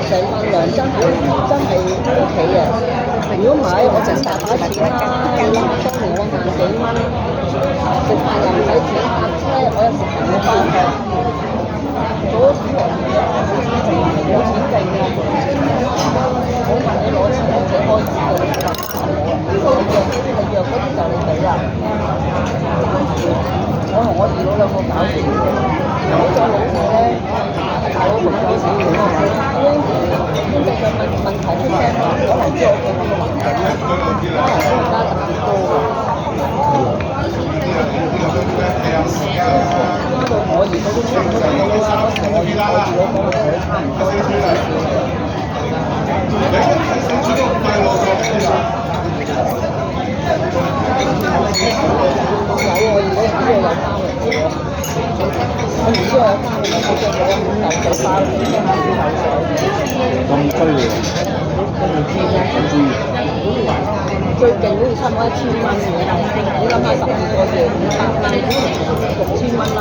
成份糧真係 OK 嘅。如果唔係，我就大把錢啦，當年我萬幾蚊，食飯又唔使錢，搭車我有時行到翻去，做咗幾年嘢，冇錢剩嘅，我問你攞錢，我自己開始嘅，你藥嗰啲就你俾啦，我同我二佬兩個搞掂，嗰個老婆咧，大佬唔夠錢嘅，經濟上問題出聲啦，我係知我屋企咁嘅環境啦，加人工而家特別高㗎。加到我而家都差唔多到啦，嗰時我二佬講佢差唔多都係少。有我二佬知道有翻嚟嘅，我唔知我有翻嚟，我只係攞5嚿水包，咁衰嘅，我唔知啫。最勁好似差唔多1000蚊嘅，你諗下12個月500蚊，6000蚊啦。